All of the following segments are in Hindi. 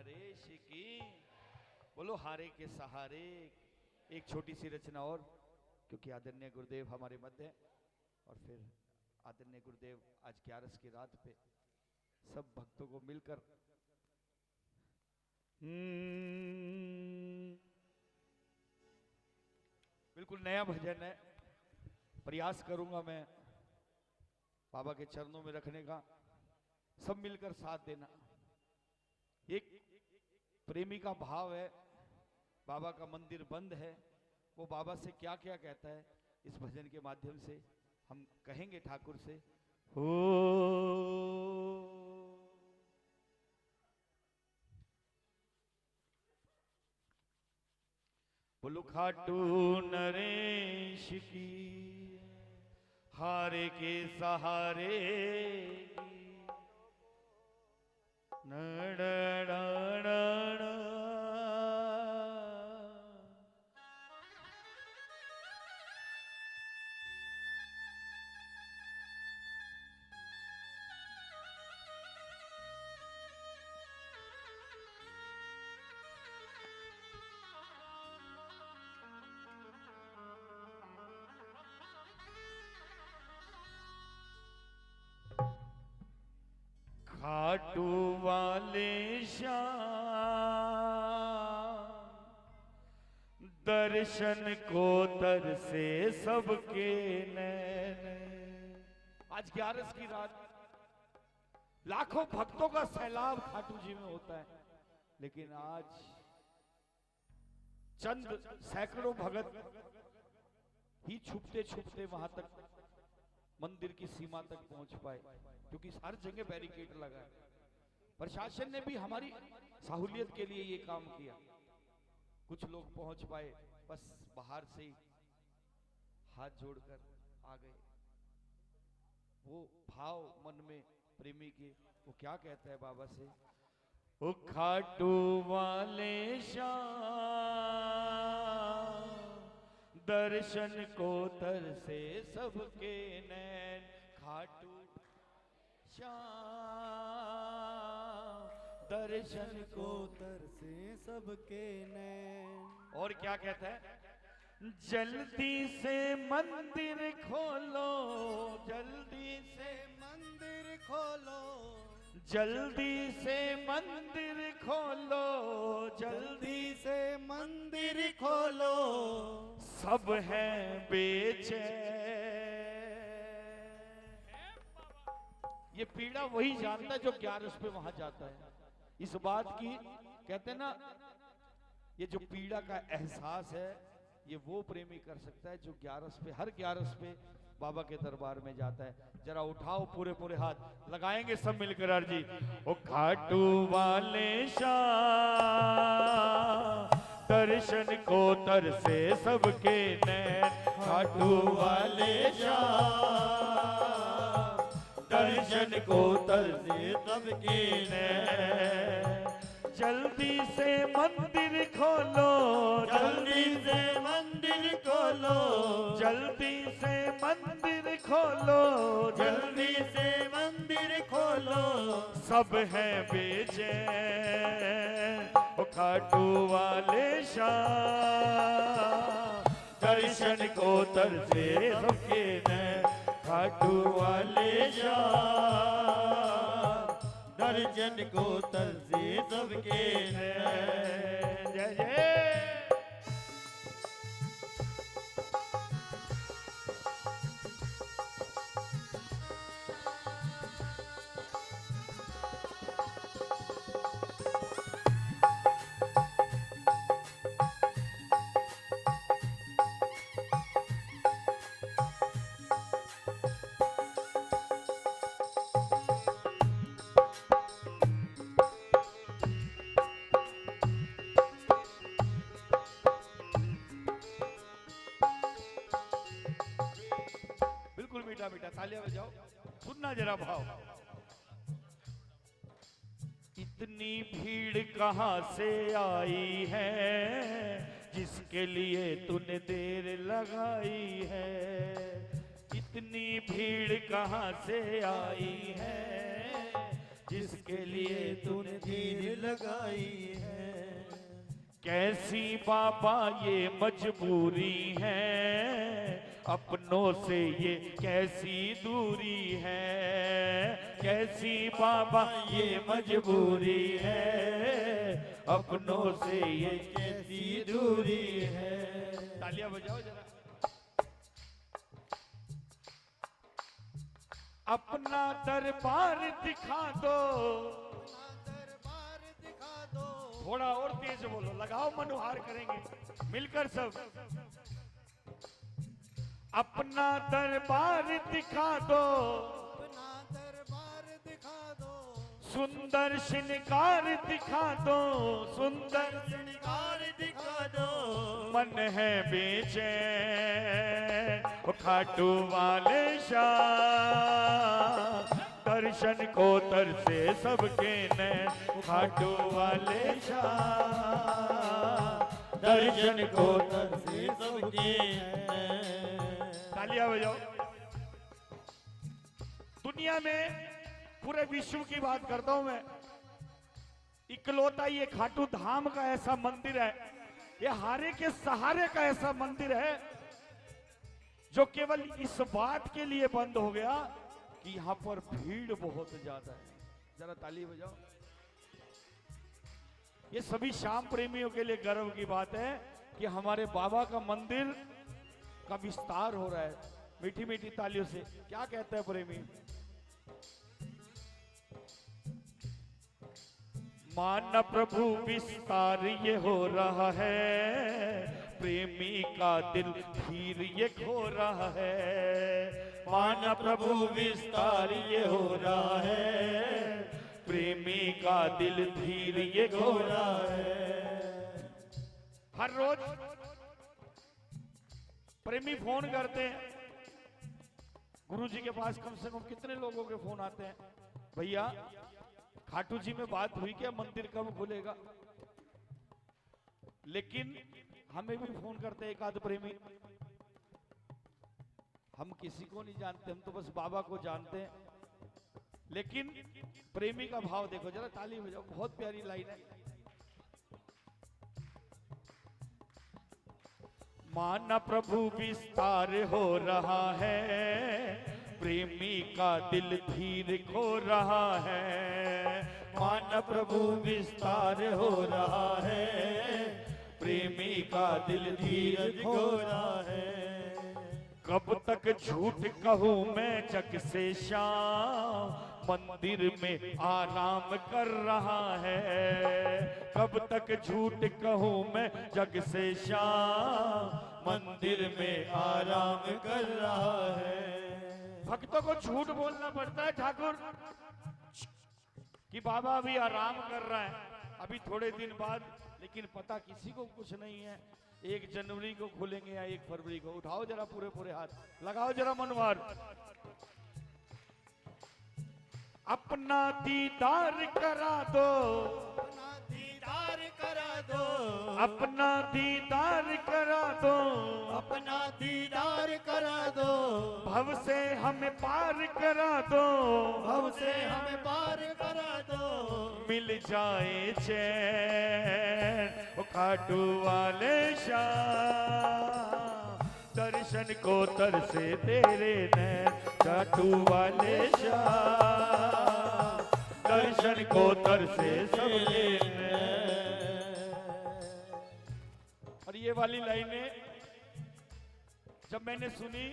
नरेश की। बोलो हारे के सहारे। एक छोटी सी रचना और, क्योंकि आदरणीय गुरुदेव हमारे मध्य हैं और फिर आदरणीय गुरुदेव आज 11 की रात पे सब भक्तों को मिलकर बिल्कुल नया भजन है। प्रयास करूंगा मैं बाबा के चरणों में रखने का, सब मिलकर साथ देना। एक प्रेमी का भाव है, बाबा का मंदिर बंद है, वो बाबा से क्या क्या कहता है इस भजन के माध्यम से हम कहेंगे ठाकुर से। हो बोलो खाटू नरेश की, हारे के सहारे की। खाटू वाले श्याम दर्शन को तरसे सबके नैन। आज 11 की रात लाखों भक्तों का सैलाब खाटू जी में होता है, लेकिन आज चंद सैकड़ों भगत ही छुपते छुपते वहां तक मंदिर की सीमा तक पहुंच पाए, क्योंकि हर जगह बैरिकेड लगा है। प्रशासन ने भी हमारी सहूलियत के लिए ये काम किया। कुछ लोग पहुंच पाए, बस बाहर से ही हाथ जोड़कर आ गए। वो भाव मन में प्रेमी के, वो क्या कहता है बाबा से। ओ खाटू वाले श्याम दर्शन को तरसे सबके नैन। खाटू श्याम दर्शन को तरसे सबके नैन। और क्या कहता है। जल्दी से मंदिर खोलो, जल्दी से मंदिर खोलो, जल्दी से मंदिर खोलो, जल्दी से मंदिर खोलो। सब हैं बेचैन। ये पीड़ा वही जानता है जो 11 पे वहां जाता है। इस बात की कहते हैं ना, ये जो पीड़ा का एहसास है ये वो प्रेमी कर सकता है जो 11 पे, हर 11 पे बाबा के दरबार में जाता है। जरा उठाओ पूरे पूरे हाथ, लगाएंगे सब मिलकर अर्जी। ओ खाटू वाले श्याम दर्शन को तरसे सबके नैन। खाटू वाले श्याम दर्शन को तरसे सबके नैन। जल्दी से मंदिर खोलो, जल्दी से मंदिर खोलो, जल्दी से मंदिर खोलो, जल्दी से मंदिर खोलो। सब हैं बेचैन। ओ खाटू वाले श्याम दर्शन को तरसे सबके नैन। खाटू वाले श्याम दर्शन को तरसे सबके नैन। जय जय। बिल्कुल मीठा मीठा, तालियां बजाओ, सुनना जरा भाव। इतनी भीड़ कहाँ से आई है, जिसके लिए तूने देर लगाई है। इतनी भीड़ कहाँ से आई है, जिसके लिए तूने धीर लगाई है। कैसी बाबा ये मजबूरी है, अपनों से ये कैसी दूरी है। कैसी बाबा ये मजबूरी है, अपनों से ये कैसी दूरी है। तालियां बजाओ जरा। अपना दरबार दिखा दो, दरबार दिखा दो। थोड़ा और तेज बोलो, लगाओ मनोहार करेंगे मिलकर सब। अपना दरबार दिखा दो, अपना दरबार दिखा दो। सुंदर श्रृंगार दिखा दो, सुंदर श्रृंगार दिखा दो। मन है बेचैन ओ खाटू वाले शाह, दर्शन को तरसे सबके नैन। खाटू वाले शाह, दर्शन को तरसे सबके नैन। तालियां बजाओ। दुनिया में पूरे विश्व की बात करता हूं मैं, इकलौता ये खाटू धाम का ऐसा मंदिर है, ये हारे के सहारे का ऐसा मंदिर है जो केवल इस बात के लिए बंद हो गया कि यहां पर भीड़ बहुत ज्यादा है। जरा ताली बजाओ। ये सभी श्याम प्रेमियों के लिए गर्व की बात है कि हमारे बाबा का मंदिर का विस्तार हो रहा है। मीठी मीठी तालियों से क्या कहते हैं प्रेमी? मान प्रभु विस्तार ये हो रहा है, प्रेमी का दिल धीर ये खो रहा है। मान प्रभु विस्तार ये हो रहा है, प्रेमी का दिल धीर ये खो रहा है। हर रोज प्रेमी फोन करते हैं गुरुजी के पास, कम से कम कितने लोगों के फोन आते हैं, भैया खाटू जी में बात हुई क्या, मंदिर कब खुलेगा? लेकिन हमें भी फोन करते हैं एक आध प्रेमी, हम किसी को नहीं जानते, हम तो बस बाबा को जानते हैं। लेकिन प्रेमी का भाव देखो जरा, ताली बजाओ, बहुत प्यारी लाइन है। माना प्रभु विस्तार हो रहा है, प्रेमी का दिल धीर खो रहा है। माना प्रभु विस्तार हो रहा है, प्रेमी का दिल धीर खो रहा है। कब तक झूठ कहूं मैं जग से श्याम, मंदिर में आराम कर रहा है। कब तक झूठ कहूं मैं जग से श्याम, मंदिर में आराम कर रहा है। भक्तों को झूठ बोलना पड़ता है ठाकुर कि बाबा अभी आराम कर रहा है, अभी थोड़े दिन बाद, लेकिन पता किसी को कुछ नहीं है 1 जनवरी को खुलेंगे या 1 फरवरी को। उठाओ जरा पूरे पूरे हाथ, लगाओ जरा मनवार। अपना दीदार करा दो, अपना दीदार करा दो। अपना दीदार करा दो, अपना दीदार करा दो। भव से हमें पार करा दो, भव से हमें पार करा दो। मिल जाए चैन ओ खाटू वाले शाह, दर्शन को तरसे तेरे नैन। खाटू वाले शाह, दर्शन को तरसे सबके नैन। और ये वाली लाइनें जब मैंने सुनी,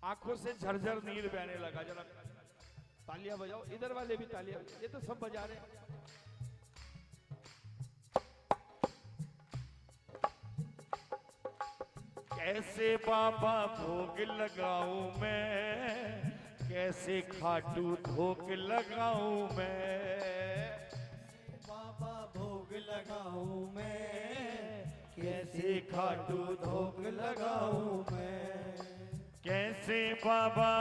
आंखों से झरझर नीर बहने लगा। जरा तालियां बजाओ, इधर वाले भी तालियां, ये तो सब बजा रहे हैं। कैसे बाबा भोग लगाऊं मैं, कैसे खाटू धोख लगाऊं मैं। बाबा भोग लगाऊं मैं, कैसे खाटू धोख लगाऊं मैं। कैसे बाबा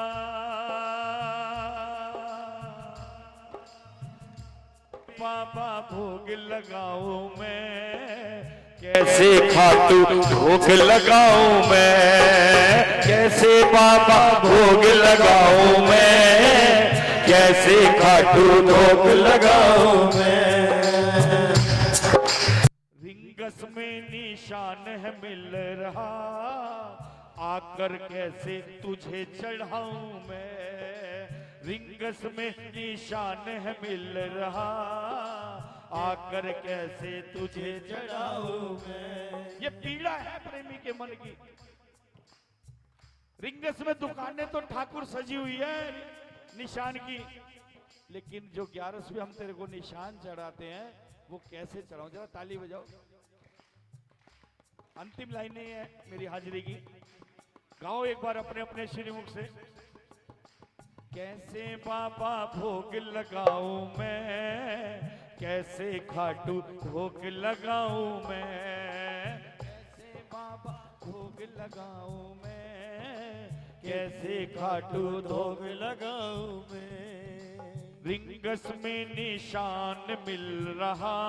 बाबा भोग लगाऊं मैं, कैसे खाटू भोग लगाऊं मैं। कैसे बाबा भोग लगाऊं मैं, कैसे खाटू धोख लगाऊं मैं। रिंगस में निशान है मिल रहा, आकर कैसे तुझे चढ़ाऊं मैं। रिंगस में निशान है मिल रहा, आकर कैसे तुझे चढ़ाऊं मैं। ये पीड़ा है प्रेमी के मन की। रिंगस में दुकानें तो ठाकुर सजी हुई है निशान की, लेकिन जो 11वें हम तेरे को निशान चढ़ाते हैं वो कैसे चढ़ाऊं। जरा ताली बजाओ। अंतिम लाइनें है मेरी हाजिरी की, गाओ एक बार अपने अपने श्रीमुख से। कैसे बाबा भोग लगाऊं मैं, कैसे खाटू भोग लगाऊं मैं। कैसे बाबा भोग लगाऊं मैं, कैसे खाटू भोग लगाऊं मैं। रिंगस में निशान मिल रहा,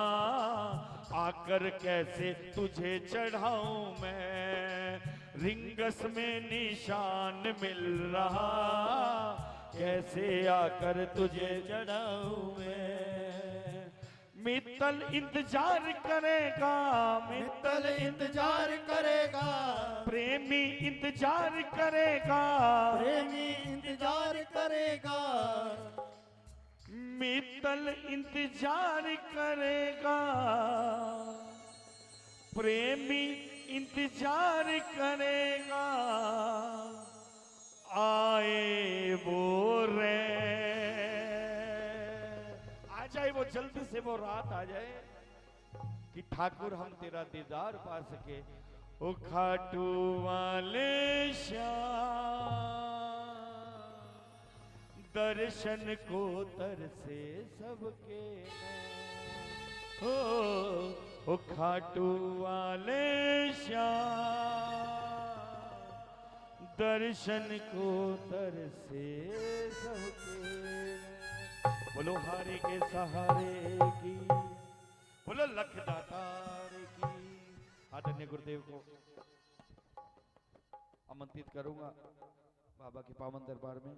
आकर कैसे तुझे चढ़ाऊं मैं। रिंगस में निशान मिल रहा, कैसे आकर तुझे चढ़ाऊं मैं। मित्तल इंतजार करेगा, मित्तल इंतजार करेगा, प्रेमी इंतजार करेगा, प्रेमी इंतजार करेगा। मित्तल इंतजार करेगा, प्रेमी इंतजार करेगा। आए वो रे, आ जाए वो जल्दी से, वो रात आ जाए कि ठाकुर हम तेरा दीदार पा सके। ओ खाटू वाले श्याम, दर्शन को तरसे सबके नैन। ओ खाटू वाले श्याम, दर्शन को तरसे सबके नैन। बोलो हारे के सहारे की, बोलो लख दातार की। आदरणीय गुरुदेव को आमंत्रित करूंगा बाबा के पावन दरबार में।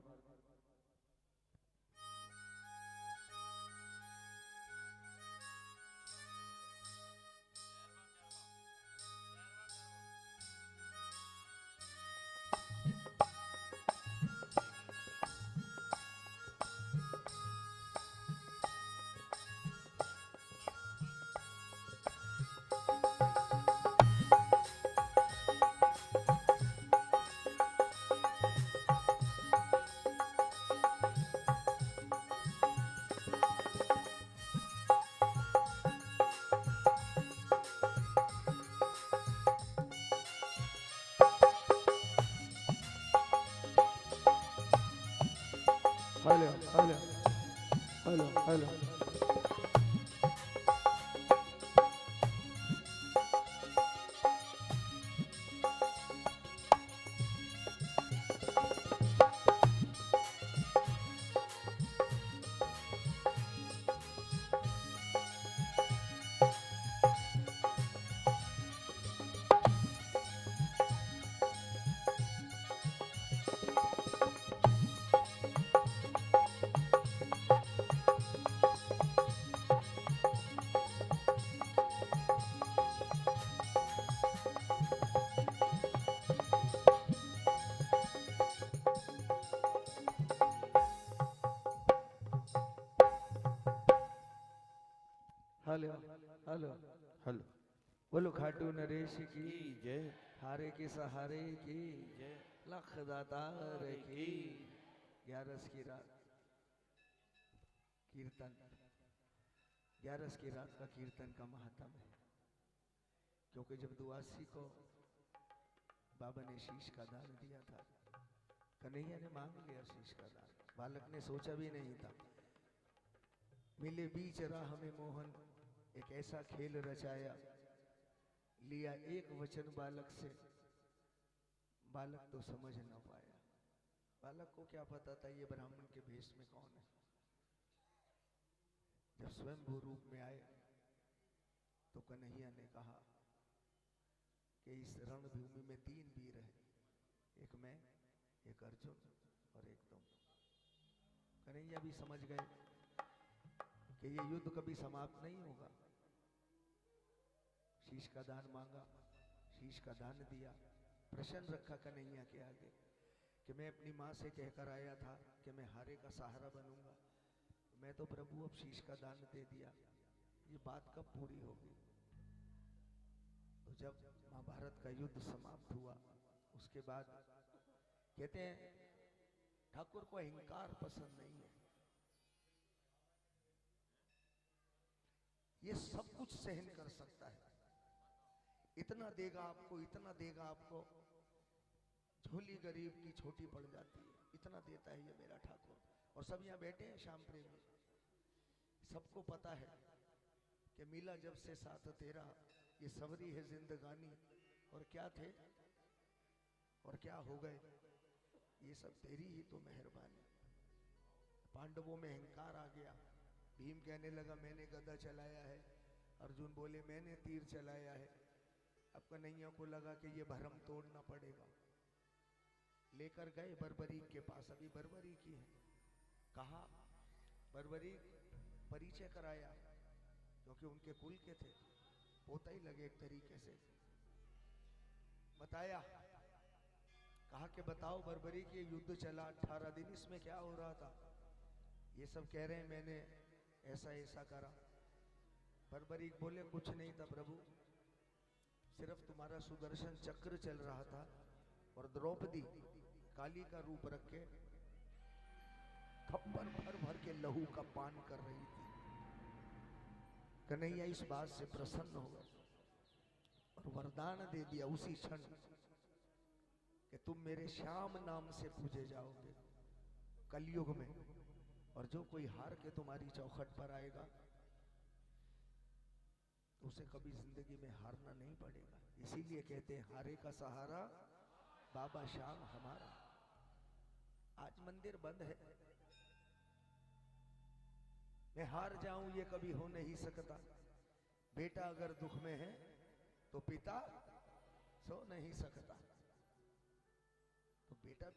Hello hello hello hello. Hello hello hello. बोलो खाटू नरेश की जय। हारे के सहारे की जय। लख दातार की। 11 की रात कीर्तन, 11 की रात का कीर्तन का महत्व है, क्योंकि जब दुआसी को बाबा ने शीश का दान दिया था, कन्हैया ने मांग लिया शीश का दान। बालक ने सोचा भी नहीं था। मिले बीच राह में मोहन, एक ऐसा खेल रचाया, लिया एक वचन बालक से, बालक तो समझ न पाया। बालक को क्या पता था ये ब्राह्मण के भेष में कौन है। जब स्वयंभू रूप में आए तो कन्हैया ने कहा कि इस रणभूमि में 3 वीर हैं, एक मैं, एक अर्जुन और एक तुम। कन्हैया भी समझ गए कि ये युद्ध कभी समाप्त नहीं होगा। शीश का दान मांगा, शीश का दान दिया, प्रसन्न रखा कन्हैया के आगे कि मैं अपनी माँ से कहकर आया था कि मैं हारे का सहारा बनूंगा, मैं तो प्रभु अब शीश का दान दे दिया, ये बात कब पूरी होगी। तो जब महाभारत का युद्ध समाप्त हुआ उसके बाद कहते हैं ठाकुर को अहंकार पसंद नहीं है, ये सब कुछ सहन कर सकता है, इतना देगा आपको, इतना देगा आपको, झोली गरीब की छोटी पड़ जाती है, इतना देता है ये मेरा ठाकुर। और सब यहाँ बैठे हैं श्याम प्रेमी, सबको पता है कि मिला जब से साथ तेरा, ये सवरी है जिंदगानी, और क्या थे और क्या हो गए, ये सब तेरी ही तो मेहरबानी। पांडवों में अहंकार आ गया, भीम कहने लगा मैंने गदा चलाया है, अर्जुन बोले मैंने तीर चलाया है। अब कन्हैया को लगा कि ये भरम तोड़ना पड़ेगा, लेकर गए बर्बरीक के पास, अभी बर्बरीक ही है, कहा बर्बरीक परिचय कराया, क्योंकि उनके कुल के थे, पोता ही लगे एक तरीके से, बताया, कहा कि बताओ बर्बरीक ये युद्ध चला 18 दिन, इसमें क्या हो रहा था। ये सब कह रहे हैं मैंने ऐसा ऐसा करा। बर्बरीक बोले कुछ नहीं था प्रभु, सिर्फ तुम्हारा सुदर्शन चक्र चल रहा था और द्रौपदी काली का रूप रख के खप्पर भर भर के लहू का पान कर रही थी। कन्हैया इस बात से प्रसन्न हो गए और वरदान दे दिया उसी क्षण कि तुम मेरे श्याम नाम से पूजे जाओगे कलयुग में, और जो कोई हार के तुम्हारी चौखट पर आएगा तो उसे कभी जिंदगी में हारना नहीं पड़ेगा। इसीलिए कहते हैं हारे का सहारा बाबा श्याम हमारा। आज मंदिर बंद है, मैं हार जाऊं ये कभी हो नहीं सकता, बेटा अगर दुख में है तो पिता सो नहीं सकता। तो बेटा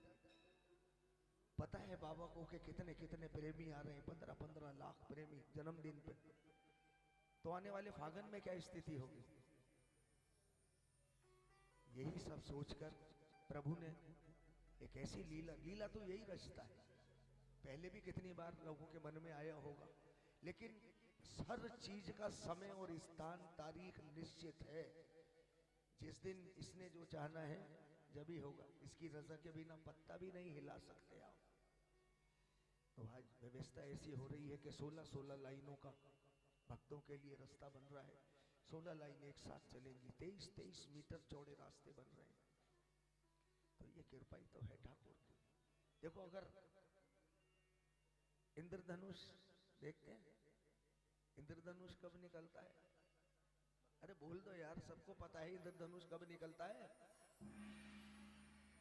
पता है बाबा को कि कितने कितने प्रेमी आ रहे हैं, 15-15 लाख प्रेमी जन्मदिन पे, तो आने वाले फागुन में क्या स्थिति होगी। यही सब सोचकर प्रभु ने एक ऐसी लीला, लीला तो यही रचता है, पहले भी कितनी बार लोगों के मन में आया होगा, लेकिन हर चीज का समय और स्थान तारीख निश्चित है। जिस दिन इसने जो चाहना है जब ही होगा, इसकी रजा के बिना पत्ता भी नहीं हिला सकते आप। तो आज व्यवस्था ऐसी हो रही है कि 16-16 लाइनों का भक्तों के लिए रास्ता बन रहा है, 16 लाइन एक साथ चलेंगी, 23-23 मीटर चौड़े रास्ते बन रहे हैं। तो ये कृपा ही तो है ठाकुर की। देखो अगर इंद्रधनुष देखते हैं, इंद्रधनुष कब निकलता है, अरे बोल दो यार, सबको पता है इंद्रधनुष कब निकलता है,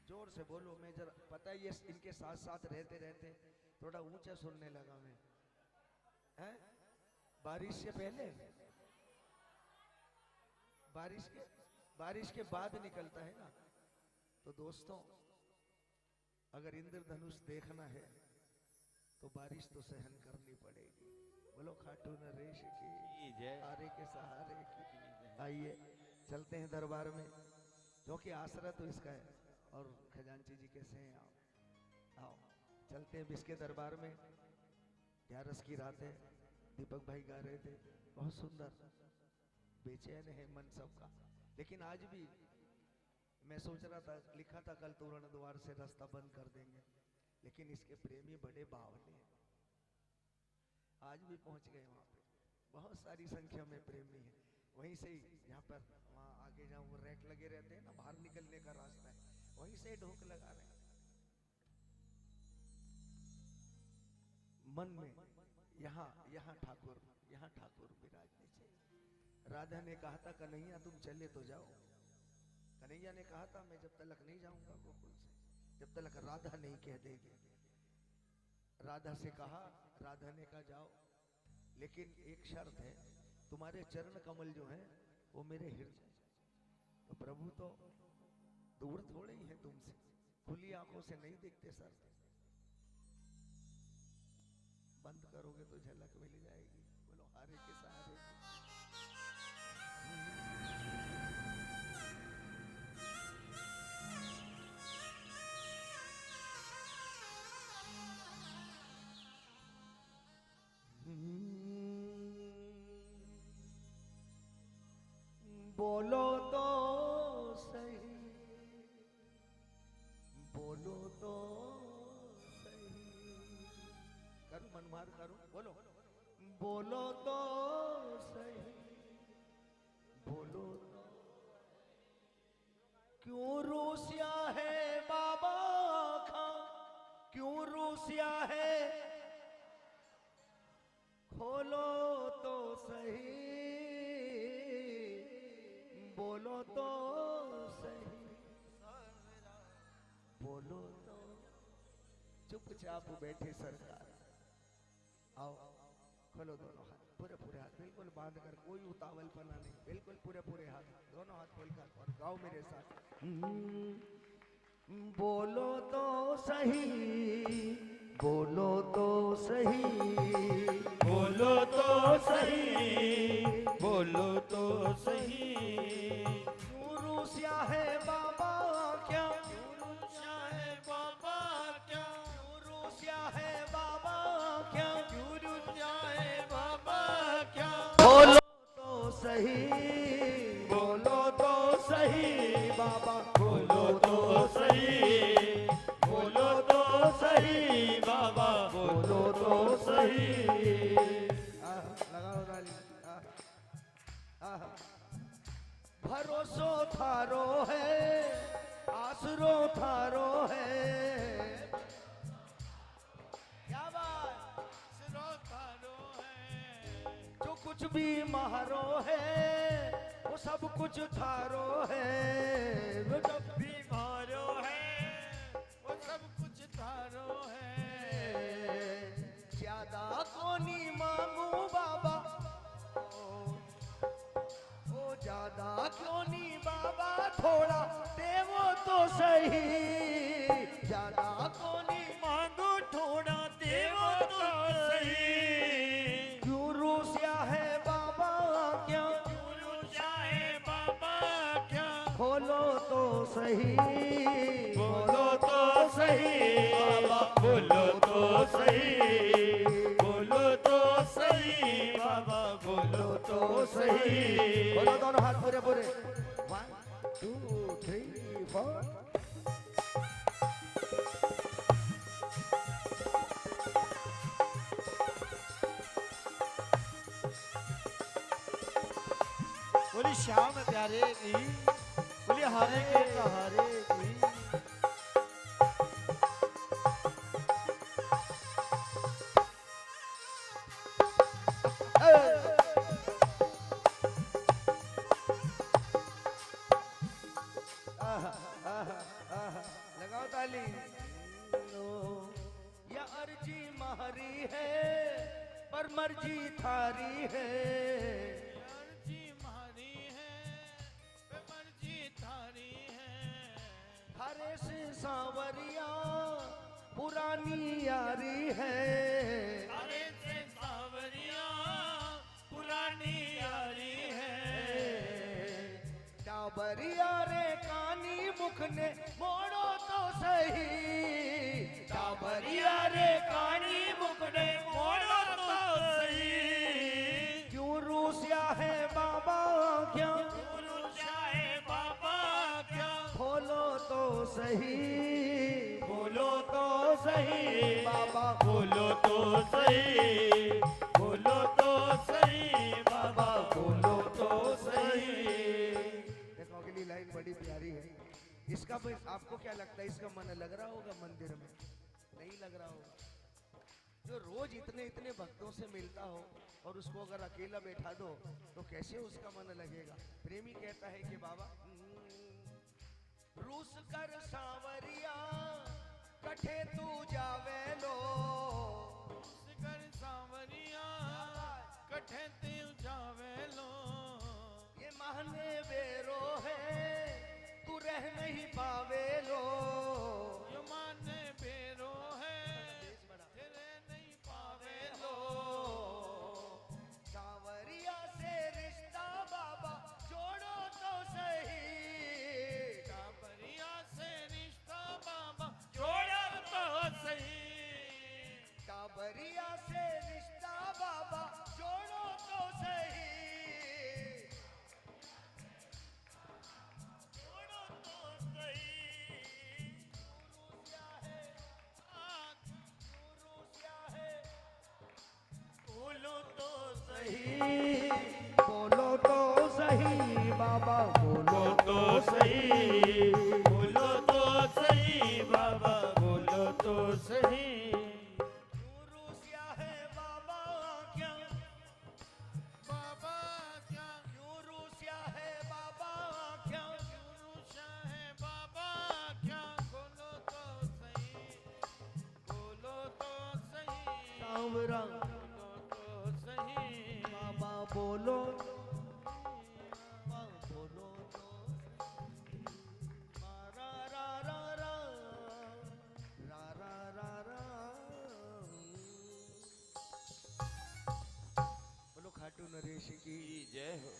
जोर से बोलो। मैं जरा, पता है ये इनके साथ साथ रहते रहते थोड़ा ऊंचा सुनने लगा मैं, हैं? बारिश से पहले, बारिश के बाद निकलता है ना। तो दोस्तों अगर इंद्रधनुष देखना है तो बारिश तो सहन करनी पड़ेगी। बोलो खाटू नरेश की जय, हारे के सहारे की। आइए चलते हैं दरबार में, क्योंकि आसरा तो इसका है। और खजांची जी कैसे हैं आप? आओ चलते हैं इसके दरबार में। 11 की रात है, दीपक भाई गा रहे थे, बहुत सुंदर, बेचैन है मन सबका। लेकिन आज भी मैं सोच रहा था, लिखा था कल तोरण द्वार से रास्ता बंद कर देंगे, लेकिन इसके प्रेमी बड़े बावले हैं, आज भी पहुंच गए वहां पे। बहुत सारी संख्या में प्रेमी है। वहीं से यहाँ पर वहां आगे जहाँ वो रैक लगे रहते हैं ना, बाहर निकलने का रास्ता है, वहीं से ढोक लगा रहे हैं मन में। यहाँ ठाकुर विराजने चाहिए। राधा ने कहा था कन्हैया तुम चले तो जाओ, कन्हैया ने कहा था मैं जब तक नहीं जाऊंगा गोकुल से, जब तक राधा नहीं कह देगी। राधा से कहा, राधा ने कहा जाओ, लेकिन एक शर्त है, तुम्हारे चरण कमल जो हैं वो मेरे हृदय। तो प्रभु तो दूर थोड़े ही है तुमसे, खुली आंखों से नहीं देखते सर। बंद करोगे तो झलक मिल जाएगी। बोलो हारे के सहारे। बोलो तो सही, बोलो तो सही। करूं मनमार करूं? बोलो बोलो तो सही, बोलो तो। क्यों रूसिया है बाबा खां, क्यों रूसिया है? खोलो तो सही, बोलो तो सही, बोलो तो। चुपचाप बैठे सरकार, आओ खोलो दोनों हाथ, पूरे पूरे हाथ बिल्कुल बांध कर, कोई उतावल पना नहीं, बिल्कुल पूरे पूरे हाथ, दोनों हाथ खोलकर और गाओ मेरे साथ। बोलो तो सही, बोलो तो सही, बोलो तो सही, बोलो तो सही। क्यों रूसिया है बाबा क्या, क्यों रूसिया है बाबा क्या, क्यों रूसिया है बाबा क्या, क्यों रूसिया है बाबा क्या। बोलो तो सही, बोलो तो सही बाबा, बोलो तो सही, बोलो तो सही बाबा, बोलो तो सही। लगाओ ताली। भरोसो थारो है, आसरो थारो है। क्या बात, सिरोधारो है, जो कुछ भी महारो है वो सब कुछ थारो है। वो जब भी मारो है, वो सब कुछ तारो है। ज्यादा कोनी मांगू बाबा, ओ ज्यादा क्यों नहीं बाबा, थोड़ा देवो तो सही। ज्यादा क्यों नहीं मांगो थोड़ा देवो तो सही। क्यों रूसिया है बाबा क्या, क्यों रूसिया है बाबा क्या। खोलो तो सही, बोलो तो सही बाबा, बोलो तो सही, बोलो तो सही बाबा, बोलो तो सही। बोलो दोनों हाथ पूरे पूरे। 1 2 3 4। बोली श्याम प्यारे की, बोली हारे के सहारे की। लगाओ ताली। या अर्जी महरी है पर मर्जी थारी है। मर्जी मारी है, मर्जी थारी है। हरे से सांवरिया पुरानी यारी है। अरे से सावरिया पुरानी यारी है। टाबरिया रे कानी मुख ने मोड़ो तो सही। टाबरिया रे कानी मुकड़े मोड़ो तो सही। क्यों रूसिया है बाबा क्या, गुरु चाहे बाबा क्या। खोलो तो सही, बोलो तो सही बाबा बोलो तो सही, बोलो तो सही बाबा, बोलो तो सही। देखो अगली लाइन बड़ी प्यारी है। इसका भी आपको क्या लगता है, इसका मन लग रहा होगा मंदिर में? नहीं लग रहा होगा। जो रोज इतने इतने भक्तों से मिलता हो और उसको अगर अकेला बैठा दो तो कैसे उसका मन लगेगा। प्रेमी कहता है कि बाबा रूस कर सांवरिया कठे तू जावे लो। कर सांवरिया कठे तिल जावे लो। ये महने बेरो है तू रह नहीं पावे लो। यो माने बेरो है तेरे नहीं पावे सही, बोलो तो सही बाबा, बोलो तो सही, बोलो तो सही बाबा, बोलो तो सही। क्यों रूसिया है बाबा क्या, बाबा क्या, क्यों रूसिया है बाबा क्या, क्यों रूठा है बाबा क्या, बोलो तो सही, बोलो तो सही, सांवरा बोलो तो सही, बाबा बोलो, बाबा बोलो तो रा रा रा रा रा रा रा रा। बोलो खाटू नरेश की जय हो।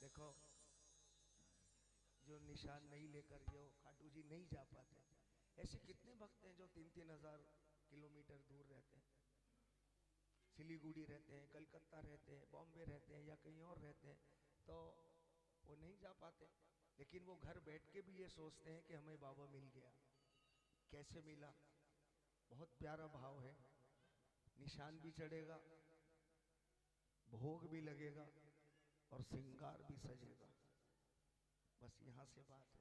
देखो, जो निशान नहीं लेकर जो खाटू जी नहीं जा पाते, ऐसे कितने भक्त हैं जो 3-3 हजार किलोमीटर दूर रहते हैं, सिलीगुड़ी रहते हैं, कलकत्ता रहते हैं, बॉम्बे रहते हैं या कहीं और रहते हैं, तो वो नहीं जा पाते। लेकिन वो घर बैठ के भी ये सोचते हैं कि हमें बाबा मिल गया। कैसे मिला? बहुत प्यारा भाव है। निशान भी चढ़ेगा, भोग भी लगेगा और श्रृंगार भी सजेगा। बस यहाँ से बात है।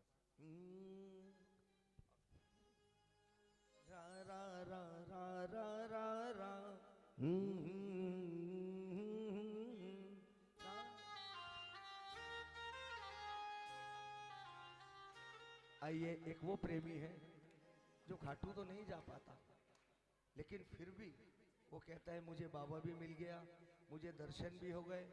रा रा रा रा रा रा रा। आइए, एक वो प्रेमी है जो खाटू तो नहीं जा पाता, लेकिन फिर भी वो कहता है मुझे बाबा भी मिल गया, मुझे दर्शन भी हो गए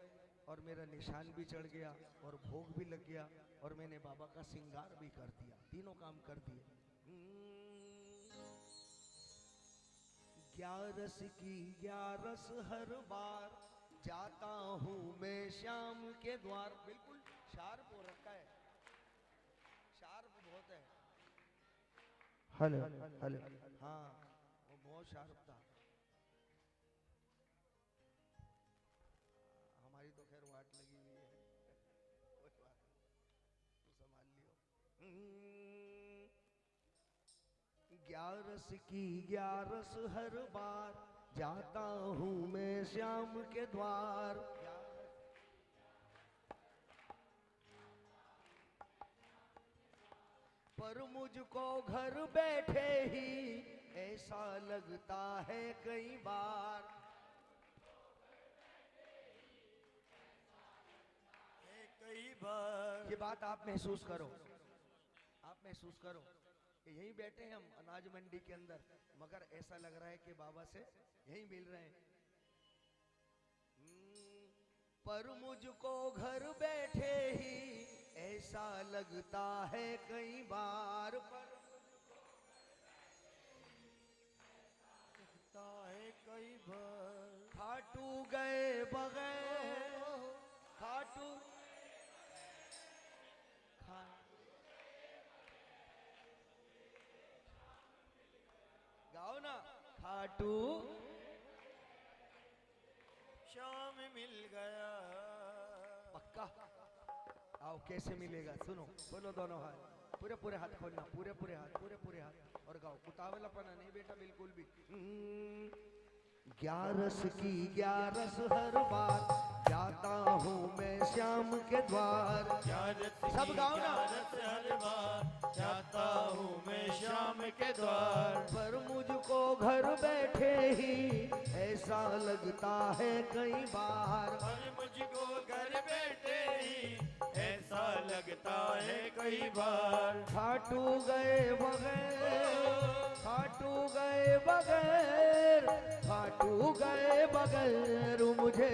और मेरा निशान भी चढ़ गया और भोग भी लग गया और मैंने बाबा का श्रृंगार भी कर दिया, तीनों काम कर दिए। 11 की 11 हर बार जाता हूँ मैं श्याम के द्वार। बिल्कुल शार्प हो रखा है, शार्प बहुत है। हेलो हेलो, हाँ वो बहुत शार्प था। हमारी तो खैर वाट लगी हुई है, कोई बात नहीं, तू संभाल लियो। 11 की 11 हर बार जाता हूँ मैं श्याम के द्वार। पर मुझको घर बैठे ही ऐसा लगता है कई बार, कई बार। ये बात आप महसूस करो, आप महसूस करो कि यहीं बैठे हैं हम अनाज मंडी के अंदर, मगर ऐसा लग रहा है कि बाबा से यहीं मिल रहे हैं। पर मुझको घर बैठे ही ऐसा लगता है कई बार, पर लगता है कई बार। खाटू गए बगैर, खाटू गाओ ना, खाटू शाम मिल गया। पक्का आओ, कैसे मिलेगा? सुनो, बोलो दोनों हाथ, पूरे पूरे हाथ खोलना, पूरे पूरे हाथ, पूरे पूरे हाथ और गाओ। उतावलापना नहीं बेटा, बिल्कुल भी। 11 की 11 हर बार जाता हूँ मैं श्याम के द्वार। सब गाओ ना। हर बार जाता हूँ मैं श्याम के द्वार। पर मुझको घर बैठे ही ऐसा लगता है कई बार, पर मुझको घर बैठे ही ऐसा लगता है कई बार। खाटू गए बगैर, खाटू गए बगैर, खाटू गए बगैर मुझे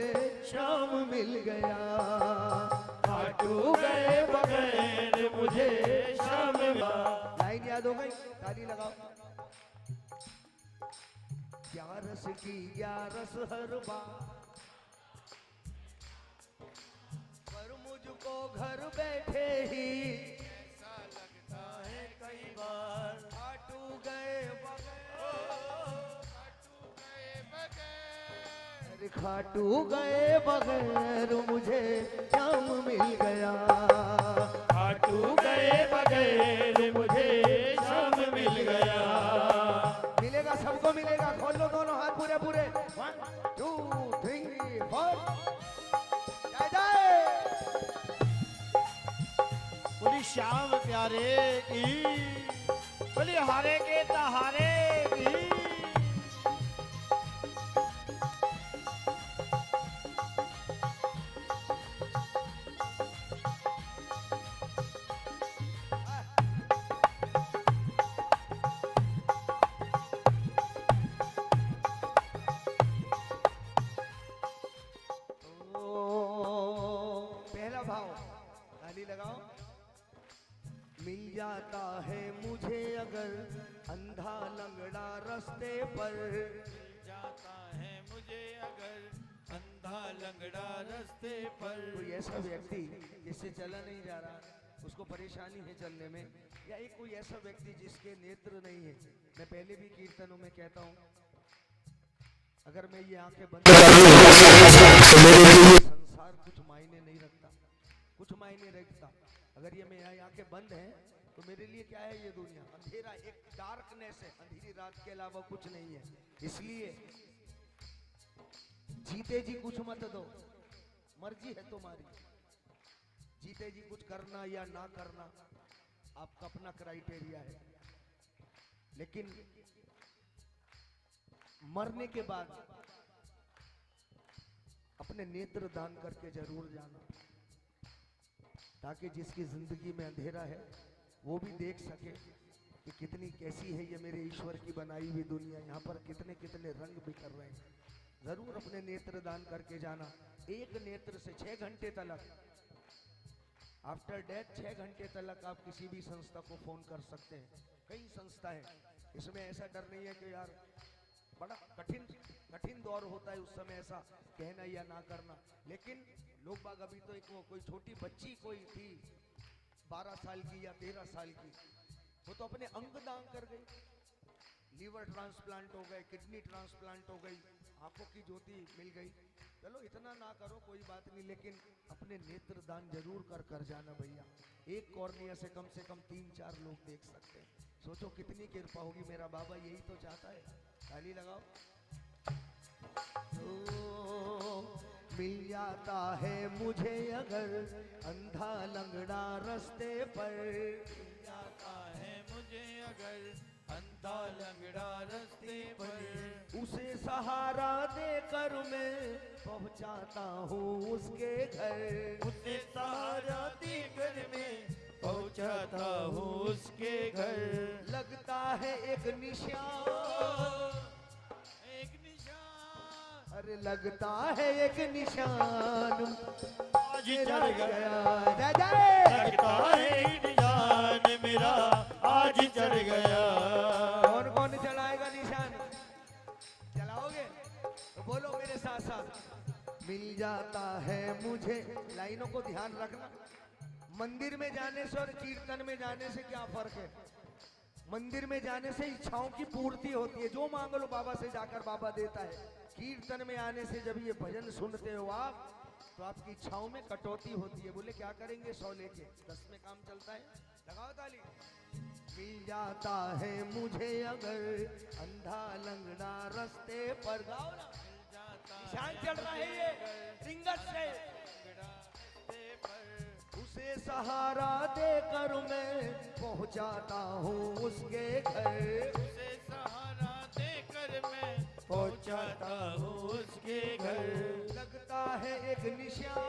श्याम मिल गया। खाटू गए बगैर मुझे श्याम मिला। लाइन याद हो गई? ताली लगाओ। 11 की 11 हर बार, पर मुझको घर बैठे ही ऐसा लगता है कई बार। खाटू गए बगैर, खाटू गए बगैर मुझे श्याम मिल गया। खाटू गए बगैर मुझे श्याम मिल गया। मिलेगा सब सबको मिलेगा। खोल लो दोनों हाथ पूरे पूरे। 1 2 3 4। जय जय बोली श्याम प्यारे की, बोली हारे के तहारे की। पहला भाव ताली लगाओ। मिल जाता है मुझे अगर अंधा लंगड़ा रास्ते पर, जाता है मुझे अगर अंधा लंगड़ा रास्ते पर। कोई ऐसा व्यक्ति जिससे चला नहीं जा रहा, उसको परेशानी है चलने में, या एक कोई ऐसा व्यक्ति जिसके नेत्र नहीं है। मैं पहले भी कीर्तनों में कहता हूँ, अगर मैं ये आंखें बंद तो मेरे लिए संसार कुछ मायने नहीं रखता, कुछ मायने रखता। अगर ये मेरी आंखें बंद हैं तो मेरे लिए क्या है ये दुनिया? अंधेरा, एक डार्कनेस है, अंधेरी रात के अलावा कुछ नहीं है। इसलिए जीते जी कुछ मत दो, मर्जी है तुम्हारी। जीते जी कुछ करना या ना करना आपका अपना क्राइटेरिया है, लेकिन मरने के बाद अपने नेत्र दान करके जरूर जाना, ताकि जिसकी जिंदगी में अंधेरा है वो भी देख सके कि कितनी कैसी है ये मेरे ईश्वर की बनाई हुई दुनिया। यहाँ पर कितने कितने रंग बिखर रहे हैं। जरूर अपने नेत्र दान करके जाना। एक नेत्र से 6 घंटे तक, आफ्टर डेथ 6 घंटे तक आप किसी भी संस्था को फोन कर सकते हैं। कई संस्था है, इसमें ऐसा डर नहीं है कि यार बड़ा कठिन दौर होता है उस समय ऐसा कहना या ना करना। लेकिन लोग बाग, अभी तो एक कोई छोटी बच्ची कोई थी 12 साल की या 13 साल की, वो तो अपने अंग दान कर गई। लीवर ट्रांसप्लांट हो गए, किडनी ट्रांसप्लांट हो गई, आंखों की ज्योति मिल गई। चलो इतना ना करो कोई बात नहीं, लेकिन अपने नेत्र दान जरूर कर जाना भैया। एक कॉर्निया से कम 3-4 लोग देख सकते हैं। सोचो कितनी कृपा होगी। मेरा बाबा यही तो चाहता है। ताली लगाओ। मिल जाता है मुझे अगर अंधा लंगड़ा रास्ते पर, मिल जाता है मुझे अगर अंधा लंगड़ा रास्ते पर। उसे सहारा देकर मैं पहुंचाता हूँ उसके घर, उसे सहारा देकर मैं पहुंचाता हूँ उसके घर। लगता है एक निशान, एक निशान, अरे लगता है एक निशान आज चढ़ गया। जय जय। लगता है एक निशान मेरा आज चढ़ गया। कौन कौन चलाएगा निशान? चलाओगे तो बोलो मेरे साथ साथ। मिल जाता है मुझे, लाइनों को ध्यान रखना। मंदिर में जाने से और कीर्तन में जाने से क्या फर्क है? मंदिर में जाने से इच्छाओं की पूर्ति होती है, जो मांग लो बाबा से जाकर बाबा देता है। कीर्तन में आने से जब ये भजन सुनते हो आप, तो आपकी इच्छाओं में कटौती होती है। बोले क्या करेंगे? 100 लेके 10 में काम चलता है। लगाओ ताली। मिल जाता है मुझे अगर अंधा लंगड़ा रास्ते पर, गाओ ना। निशान चल रहा है ये रिंगत से, उसे सहारा देकर मैं पहुंचाता हूँ उसके घर, उसे सहारा देकर मैं पहुंचाता हूँ उसके घर। लगता है एक निशान,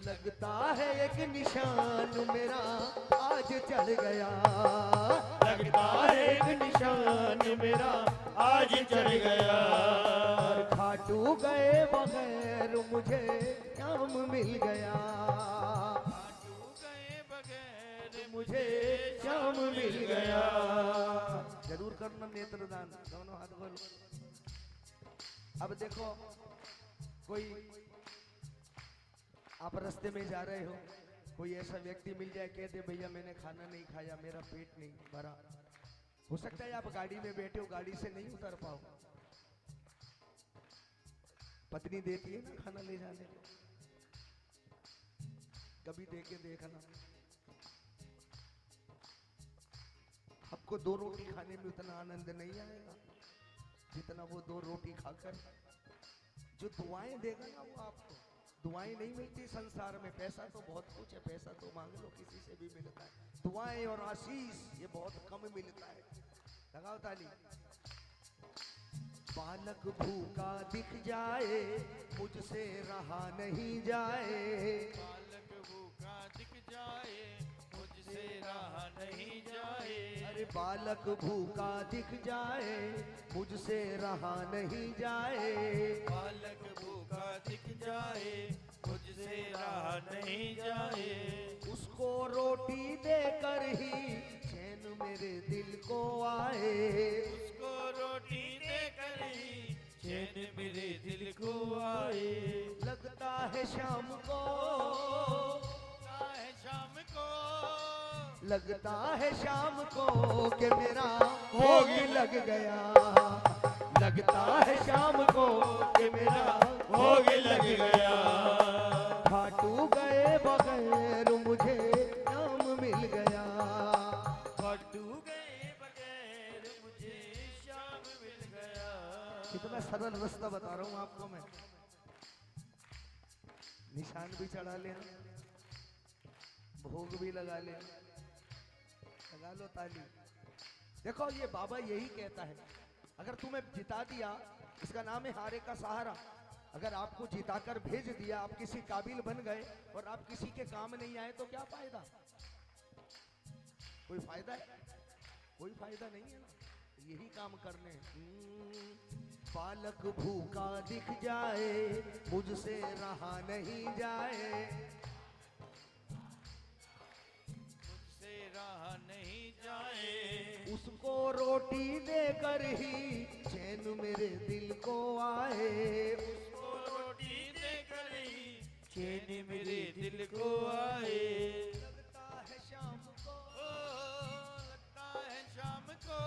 लगता है एक निशान मेरा आज चढ़ गया, लगता है एक निशान मेरा आज चढ़ गया। और खाटू गए बगैर मुझे श्याम मिल गया, खाटू गए बगैर मुझे श्याम मिल गया। जरूर करना नेत्रदान, दोनों हाथ खोलो। अब देखो, कोई आप रास्ते में जा रहे हो, कोई ऐसा व्यक्ति मिल जाए, कहते भैया मैंने खाना नहीं खाया, मेरा पेट नहीं भरा। हो सकता है आप गाड़ी में बैठे हो, गाड़ी से नहीं उतर पाओ, पत्नी देती है ना खाना ले जाने को, कभी दे के देखना। उसको 2 रोटी खाने में उतना आनंद नहीं आएगा जितना वो 2 रोटी खाकर जो दुआएं देगा ना वो आपको। दुआएं नहीं मिलती संसार में, पैसा तो बहुत कुछ है, पैसा तो मांग लो किसी से भी मिलता है, दुआएं और आशीष ये बहुत कम मिलता है। लगाओ ताली। बालक भूखा दिख जाए मुझसे रहा नहीं जाए, बालक भूखा दिख जाए मुझसे रहा नहीं जाए। अरे बालक भूखा दिख जाए मुझसे रहा नहीं जाए, बालक भूखा दिख जाए मुझसे रहा नहीं जाए। उसको रोटी देकर ही चैन मेरे दिल को आए, उसको रोटी देकर ही चैन मेरे दिल को आए। लगता है शाम को, लगता है शाम को, लगता है शाम को कि मेरा भोग लग गया, लगता है शाम को कि मेरा भोग लग गया। खाटू गए बगैर मुझे नाम मिल गया, खाटू गए बगैर मुझे शाम मिल गया। कितना सरल रास्ता बता रहा हूँ आपको मैं। निशान भी चढ़ा ले, भोग भी लगा ले, लगा लो ताली। देखो ये बाबा यही कहता है, अगर तुम्हें जिता दिया इसका नाम है हारे का सहारा। अगर आपको जिताकर भेज दिया, आप किसी काबिल बन गए और आप किसी के काम नहीं आए तो क्या फायदा? कोई फायदा है? कोई फायदा नहीं है ना। यही काम करने हैं। बालक भूखा दिख जाए मुझसे रहा नहीं जाए, मुझसे रहा नहीं जाए। उसको रोटी देकर ही चैन मेरे दिल को आए, उसको रोटी देकर ही चैन मेरे दिल को आए। लगता है शाम को, लगता है शाम को,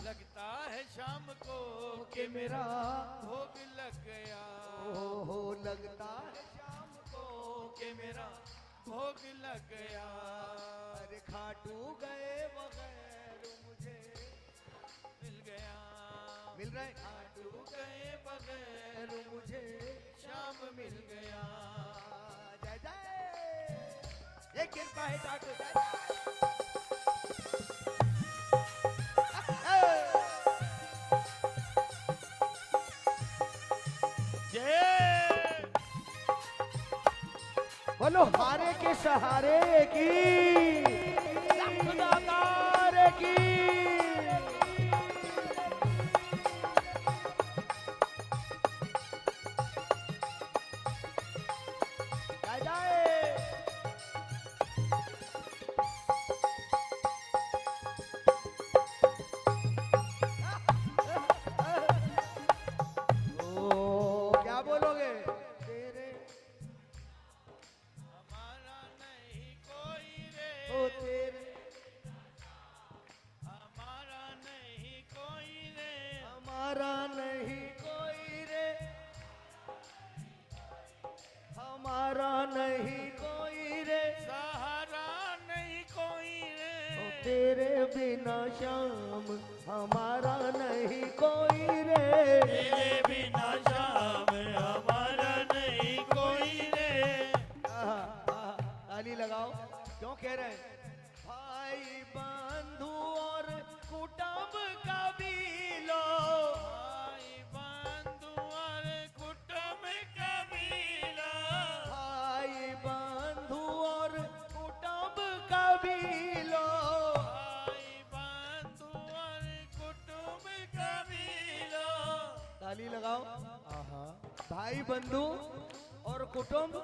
लगता है शाम को कि मेरा भोग लग गया। हो लगता है शाम को कि मेरा भोग लग गया। अरे खाटू गए बगैर मुझे मिल गया, मिल रहा है, खाटू गए बगैर बगैर मुझे शाम मिल गया। जय जय, ये कृपा है ठाकुर जय जय। बोलो हारे के सहारे की, दातार की। जय जय। ओ क्या बोलोगे? तेरे हमारा नहीं कोई रे, ओ तेरे हमारा नहीं कोई रे, हमारा नहीं कोई रे, हमारा नहीं कोई रे, सहारा नहीं कोई ओ रे। तेरे बिना शाम हमारा नहीं कोई रे। तेरे बिना शाम हमारा नहीं कोई रे। ताली लगाओ। क्यों कह रहे हैं? भाई बंधु और कुटुंब कबीलो, भाई बंधु और कुटुंब कबीला, भाई बंधु और कुटुंब कबीलो, भाई बंधु और कुटुंब कबीला। ताली लगाओ। भाई बंधु और कुटुंब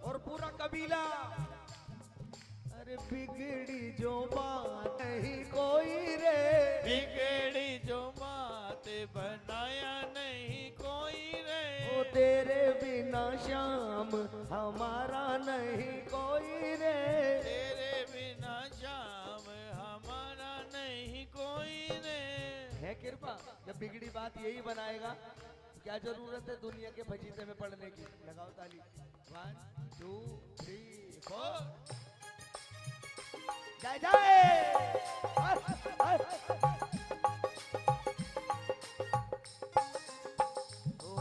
और पूरा कबीला। अरे बिगड़ी जो बात नहीं कोई रे, बिगड़ी जो बात बनाया नहीं कोई रे। ओ तेरे बिना शाम हमारा नहीं कोई रे। तेरे बिना शाम हमारा नहीं कोई रे। है कृपा, जब बिगड़ी बात यही बनाएगा क्या जरूरत है दुनिया के फजीते में पढ़ने की? लगाओ ताली। 1 2 3 4। जय जय। ओ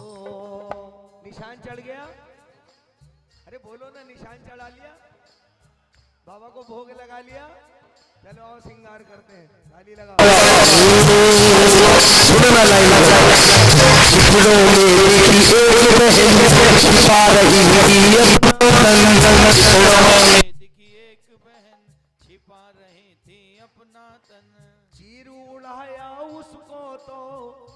निशान चढ़ गया। अरे बोलो ना, निशान चढ़ा लिया, बाबा को भोग लगा लिया। चलो आओ श्रृंगार करते हैं, ताली लगाओ। देखिए एक बहन छिपा रही थी अपना तन। चीर उड़ाया उसको तो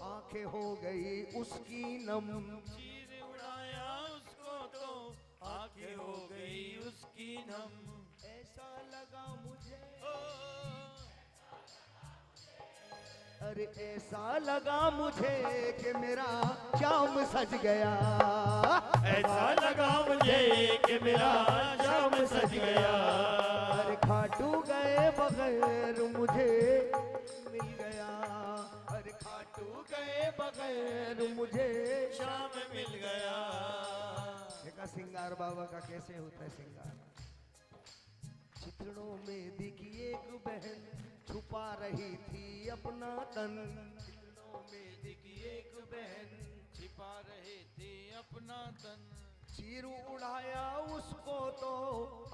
आंखें हो गई उसकी नम। चीर उड़ाया उसको तो आंखें हो गई उसकी नम। ऐसा लगा मुझे, ओ, अरे ऐसा लगा मुझे कि मेरा शाम सज गया। ऐसा लगा मुझे कि मेरा शाम सज गया। अरे खाटू गए बगैर मुझे मिल गया। अरे खाटू गए बगैर मुझे शाम मिल गया। देखा श्रृंगार बाबा का कैसे होता है श्रृंगार। चित्रों में दिखी एक बहन छुपा रही थी अपना तन। चित्रों में दिखी एक बहन छिपा रही थी अपना तन। चीर उड़ाया उसको तो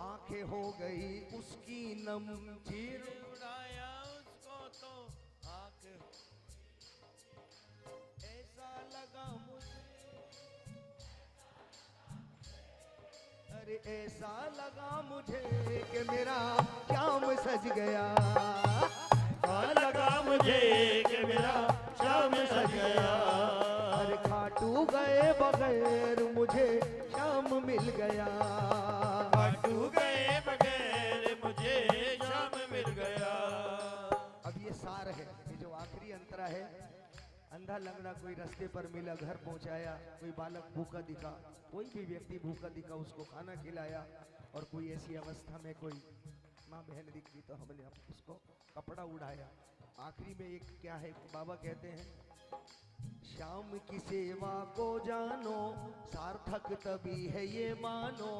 आंखें हो गई उसकी नम। चीर उड़ाया उसको तो आंखें। ऐसा लगा मुझे, अरे ऐसा लगा मुझे कि मेरा शाम सज गया। ऐसा लगा मुझे कि मेरा शाम सज गया। अरे खाटू गए बगैर मुझे शाम मिल गया। खाटू गए बगैर मुझे शाम मिल गया। अब ये सार है, ये जो आखिरी अंतरा है। अंधा लंगड़ा कोई रास्ते पर मिला, घर पहुंचाया। कोई बालक भूखा दिखा, कोई भी व्यक्ति भूखा दिखा, उसको खाना खिलाया। और कोई ऐसी अवस्था में कोई माँ बहन दिखी तो हमने उसको कपड़ा उड़ाया। आखिरी में एक क्या है, बाबा कहते हैं, शाम की सेवा को जानो सार्थक तभी है ये मानो।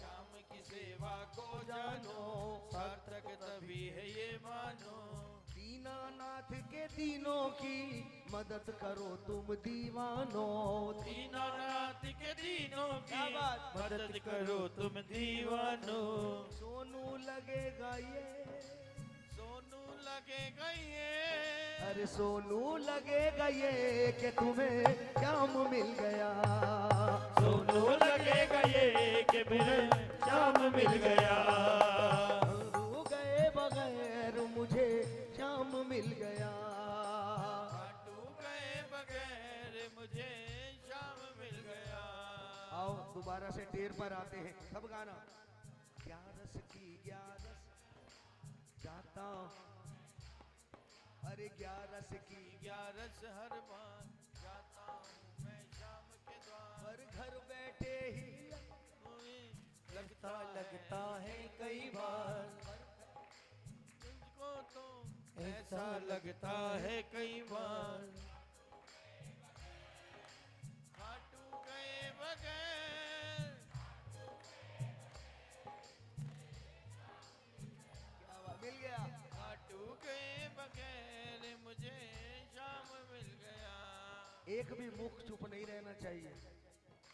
शाम की सेवा को जानो सार्थक तभी है ये मानो। दीनानाथ के दीनों की मदद करो तुम दीवानो। दीनानाथ के दीनों की क्या बात? मदद करो तुम दीवानो। सोनू लगेगा ये, सोनू लगेगा ये, अरे सोनू लगेगा ये कि तुम्हें शाम मिल गया। सोनू लगेगा ये कि मेरे शाम मिल गया। रू गए बगैर मुझे शाम मिल गया। खाटू गए बगैर मुझे शाम मिल गया। आओ दोबारा से टेर पर आते हैं, सब गाना। ग्यारस की ग्यारस जाता, अरे ग्यारस की ग्यारस हर बार जाता हूँ मैं शाम के द्वार। पर घर बैठे ही लगता लगता है कई बार। तुझको तो ऐसा लगता है कई बार। खाटू गए बगैर, क्या बात, मिल गया। खाटू गए बगैर मुझे शाम मिल गया। एक भी मुख चुप नहीं रहना चाहिए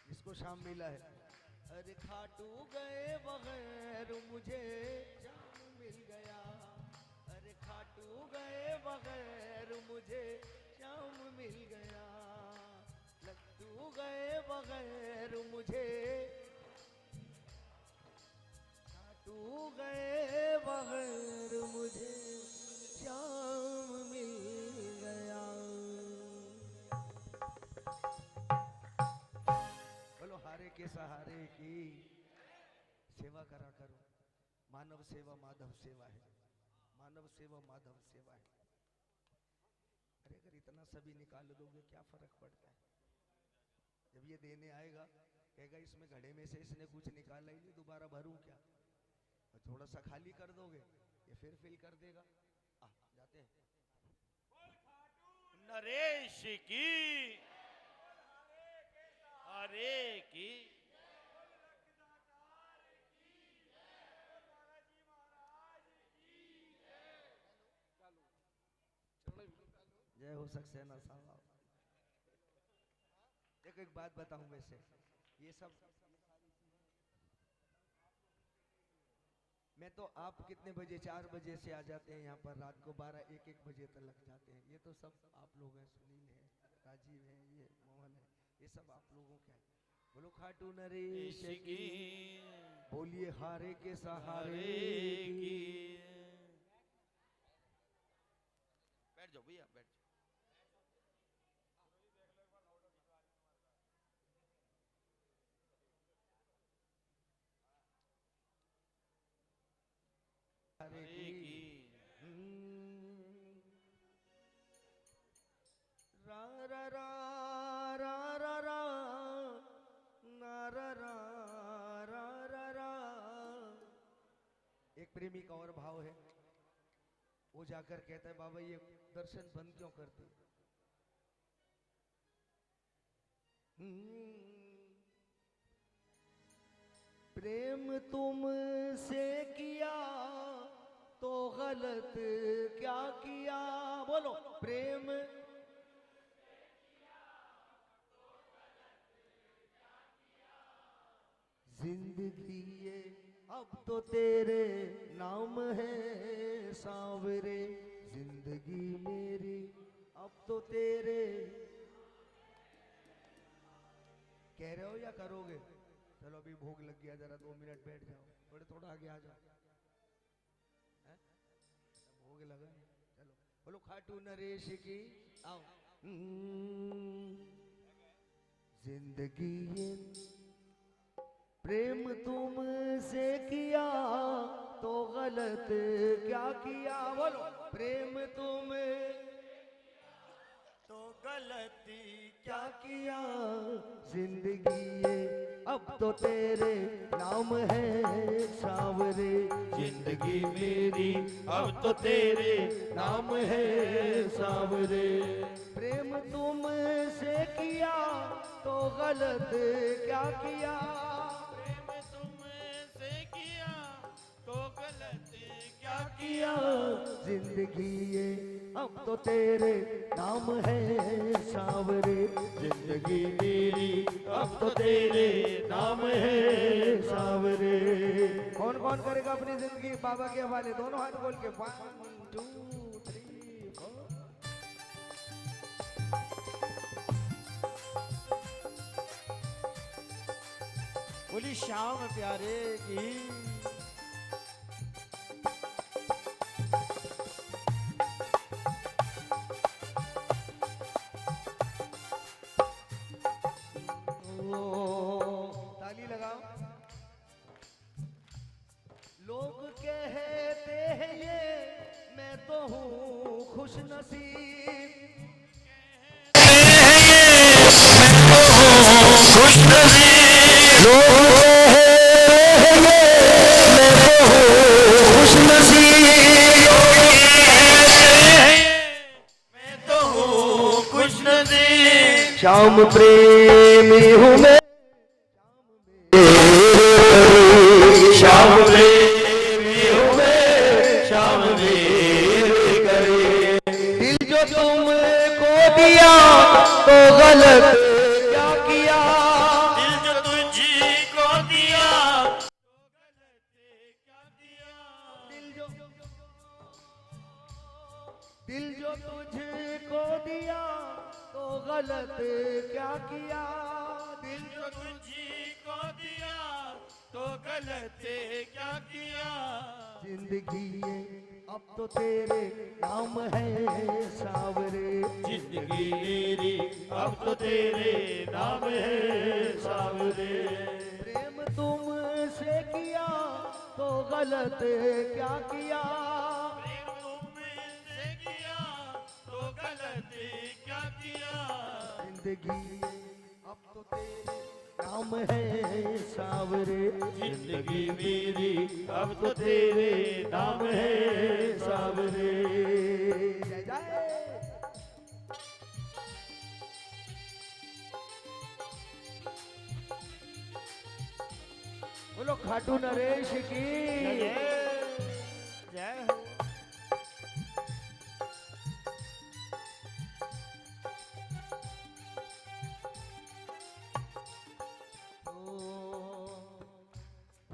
जिसको शाम मिला है। अरे खाटू गए बगैर मुझे शाम मिल गया। अरे खाटू गए बगैर मुझे शाम मिल गया। लड्डू गए बगैर मुझे, खाटू गए बगैर मुझे शाम मिल गया। बोलो हारे के सहारे की सेवा करा करो। मानव सेवा माधव सेवा है, मानव सेवा माधव सेवा है। अरे अगर इतना सभी निकाल दोगे क्या फर्क पड़ता है। जब ये देने आएगा कहेगा इसमें घड़े में से इसने कुछ निकाला ही नहीं, दोबारा भरूं क्या। और थोड़ा सा खाली कर दोगे ये फिर फिल कर देगा। जाते हैं। नरेश की, हरे की। जय हो सक्सेना साहब। देखो एक बात बताऊं, वैसे ये सब मैं तो आप कितने बजे 4 बजे से आ जाते हैं यहाँ पर, रात को 12-1 बजे तक लग जाते हैं। ये तो सब आप लोग हैं, सुनील है, राजीव है, ये मोहन है, ये सब आप लोगों का है। बोलो खाटू नरेश की, बोलिए हारे के सहारे की। बैठ जाओ भैया, बैठ जाओ। हरे की रा रा रा रा रा रा ना रा रा रा रा रा। एक प्रेमी का और भाव है, वो जाकर कहता है बाबा ये दर्शन बंद क्यों करते? प्रेम तुमसे किया तो गलत क्या किया? बोलो प्रेम जिंदगी ये अब तो तेरे नाम है सांवरे, जिंदगी मेरी अब तो तेरे। कह रहे हो या करोगे? चलो अभी भोग लग गया, जरा 2 मिनट बैठ जाओ, थोड़ा आगे आ जाओ। है? भोग लगा, चलो बोलो खाटू नरेश की, आओ। जिंदगी ये प्रेम तुमसे किया तो गलत क्या किया? बोलो प्रेम तुम तो गलती क्या किया? जिंदगी ये अब तो तेरे नाम है सांवरे, जिंदगी मेरी अब तो तेरे नाम है सांवरे। प्रेम तुमसे किया तो गलत क्या किया? प्रेम तुमसे किया तो गलत क्या किया? जिंदगी ये अब तो तेरे नाम है सांवरे, जिंदगी मेरी अब तो तेरे नाम है सांवरे। कौन कौन करेगा अपनी जिंदगी बाबा के हवाले? दोनों हाथ खोल के 1 2 3 4। बोली श्याम प्यारे की। ताली लगाओ। लोग कहते हैं ये मैं तो हूँ खुश नसीब, खुश नसीब लोग मैं तो हूँ खुश नसीब, श्याम प्रेमी हूँ मैं, श्याम प्रेमी हूँ मैं, श्याम मेरे करे। दिल जो तुमको दिया तो गलत क्या किया? दिल जो तुझको दिया तो गलत क्या किया? दिल जो तुझको दिया तो गलत क्या किया? दिल जो तुझको दिया तो गलत क्या किया? जिंदगी ये अब तो तेरे नाम है सांवरे, जिंदगी मेरी अब तो तेरे नाम है सांवरे। प्रेम तुमसे किया तो गलत क्या किया? प्रेम तुमसे किया तो गलत क्या किया? जिंदगी अब तो तेरे नाम है सांवरे, जिंदगी मेरी अब तो तेरे नाम है सांवरे। जय जय। बोलो खाटू नरेश की। जय हो।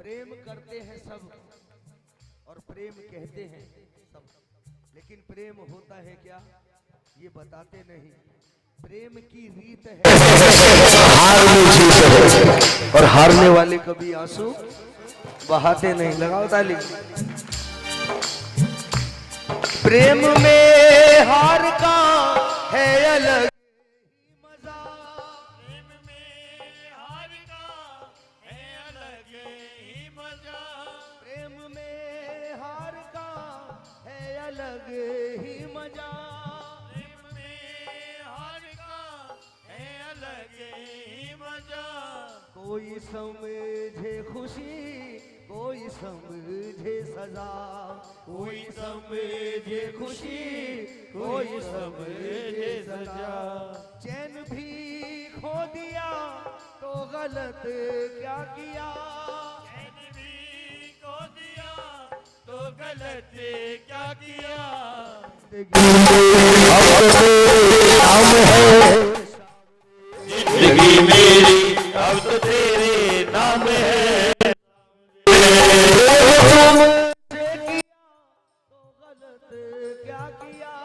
प्रेम करते हैं सब और प्रेम कहते हैं सब, लेकिन प्रेम होता है क्या ये बताते नहीं। प्रेम की रीत है हार में जीत है, और हारने वाले कभी आंसू बहाते नहीं। लगाओ ताली। प्रेम में हार का है अलग मजा, प्रेम में हार का है अलग ही मजा, प्रेम में हार का है अलग ही मजा। प्रेम में हार का है अलग ही मजा। कोई समझे खुशी कोई समझे सजा, कोई समझे खुशी कोई समझे सजा। चैन भी खो दिया तो गलत क्या किया, चैन भी खो दिया तो गलत क्या किया। जिंदगी मेरी अब तो तेरे नाम है। क्या किया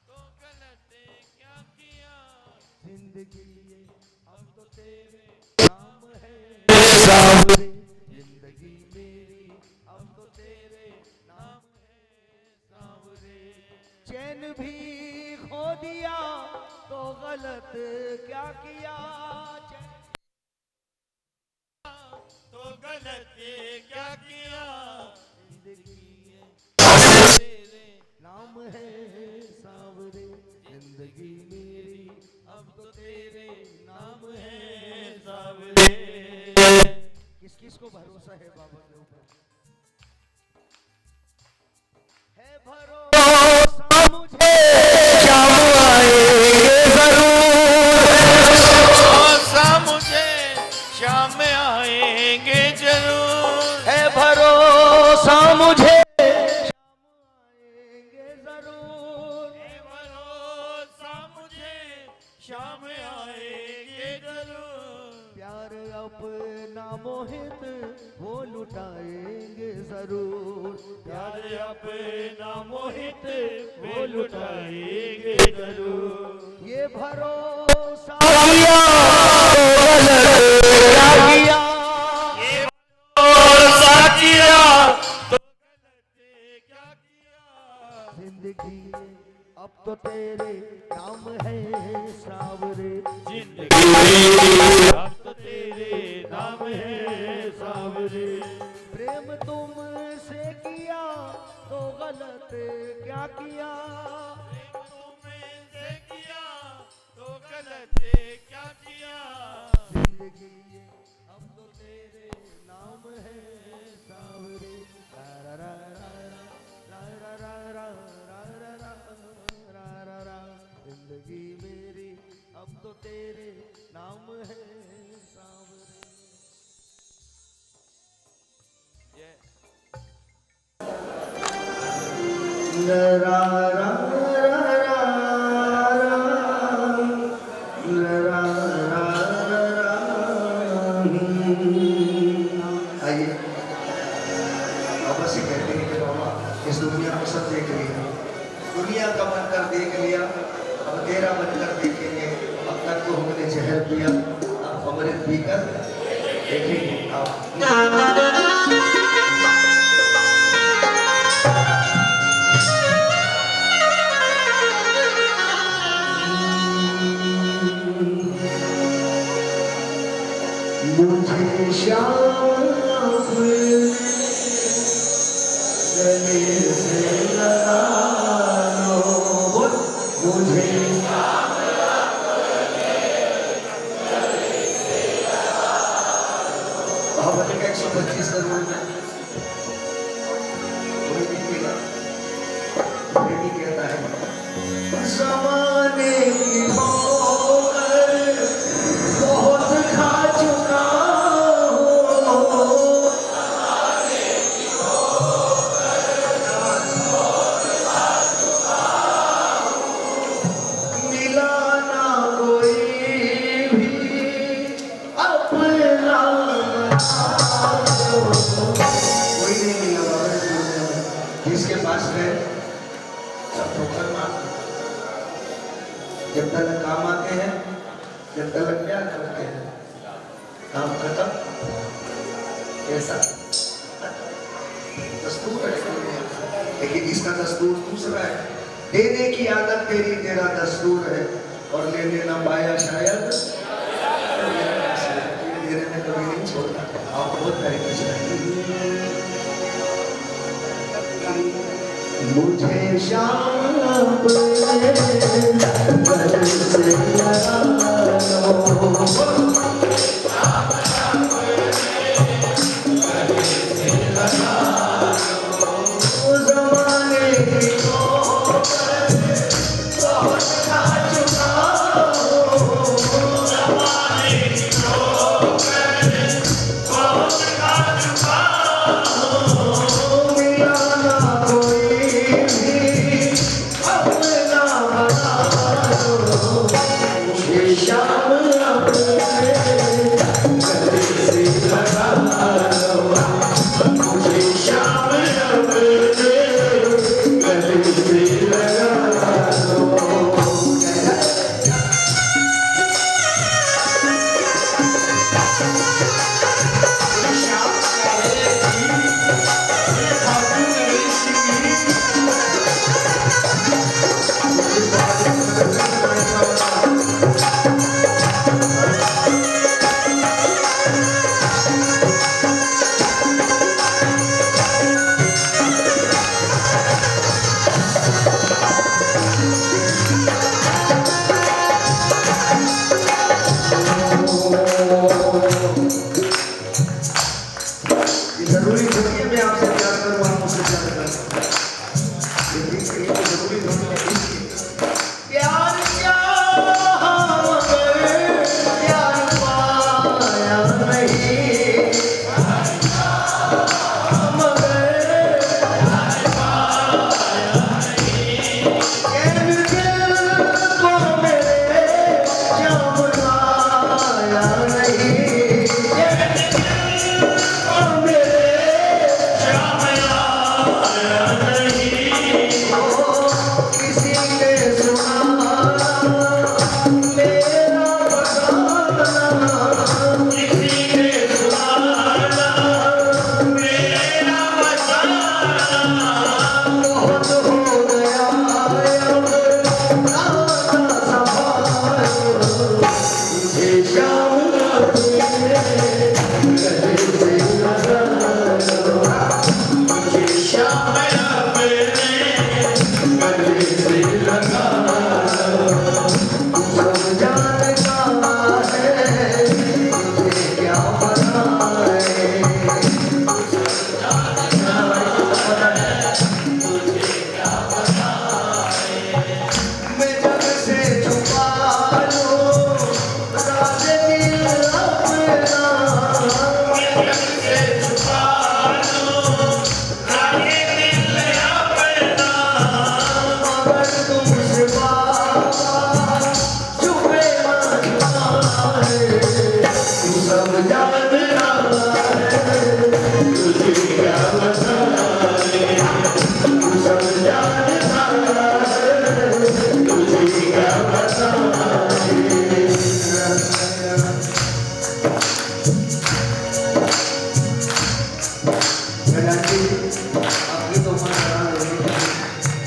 तो गलत क्या किया। जिंदगी अब तो तेरे नाम है सावरे, जिंदगी मेरी अब तो तेरे नाम है सावरे। चैन भी खो दिया तो गलत क्या किया, तो गलत क्या किया। तेरे नाम है सावरे, जिंदगी मेरी अब तो तेरे नाम है सावरे। किस किस को भरोसा है बाबा के ऊपर? है भरोसा मुझे शाम आएंगे जरूर, सा मुझे शाम आएंगे जरूर। है भरोसा मुझे भरोसा मुझे शाम आएंगे जरूर। प्यार अपना मोहित वो लुटाएंगे जरूर, प्यार अपना मोहित वो लुटाएंगे जरूर। ये भरोसा किया क्या किया, ये भरोसा किया तो गलत क्या किया। जिंदगी अब तो तेरे नाम है सावरे, जिंदगी अब तो तेरे नाम है सावरे। प्रेम तुमसे किया तो गलत क्या किया, तुमसे किया तो गलत क्या किया। जिंदगी अब तो तेरे नाम है सावरे। रा रा रा रा रा रा रा रा रा रा रा रा रा। जिंदगी मेरी अब तो तेरे नाम है सावरे। रा रा रा रा रा रा रा रा। आइए बाबा से कहते हैं कि बाबा इस दुनिया को सब देख लिया, दुनिया का बनकर देख लिया, अब तेरा बनकर देखेंगे। अब तक तो हमने जहर पिया, अब अमृत पीकर देखेंगे। आप मुझे शाम गले से लगा लो, मुझे बाबा का 125 करोड़ कोई नहीं कहता है ज़माने की ठोकर बहुत खा चुका हूँ, मिला तलक काम आते हैं, जब तलक क्या करते हैं, काम खत्म। ऐसा दस्तूर है, लेकिन इसका दस्तूर दूसरा है। देने की आदत तेरी, तेरा दस्तूर है, और लेने ना पाया शायद तेरे में कभी नहीं छोड़ता। आप बहुत तरीके से मुझे शाम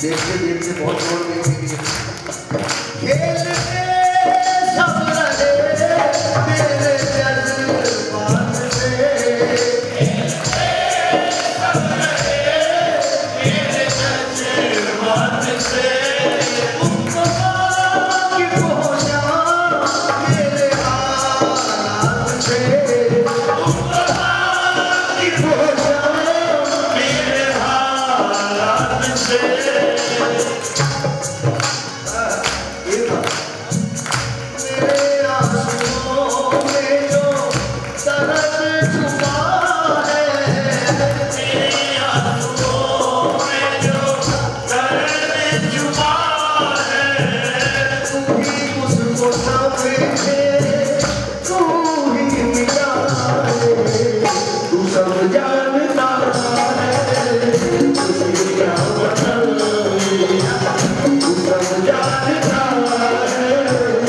देखते देखते बहुत जोर देंगे खेलते सब रहे तेरे जज्बात से की पहुंचा मेरे हालात से की पहुंचा मेरे हालात से जानता है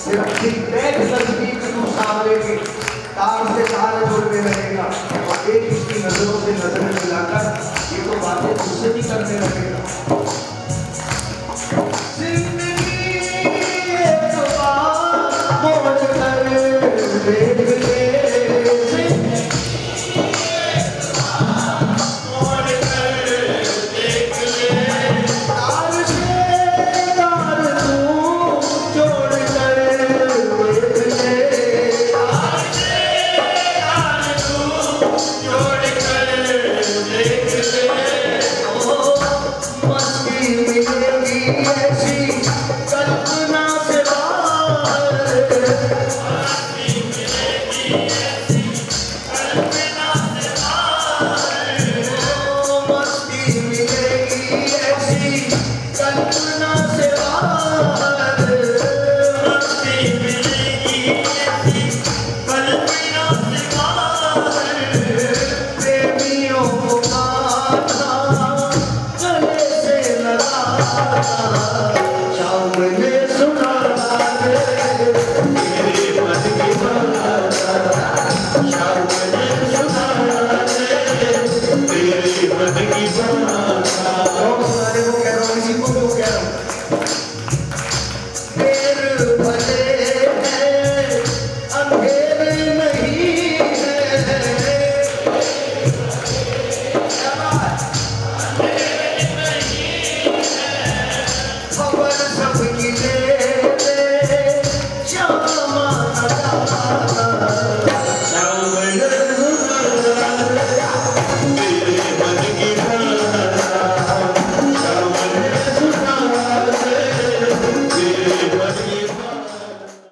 सिर्फ एक नजदीक तू सामने की तार से तार जोड़ने लगेगा।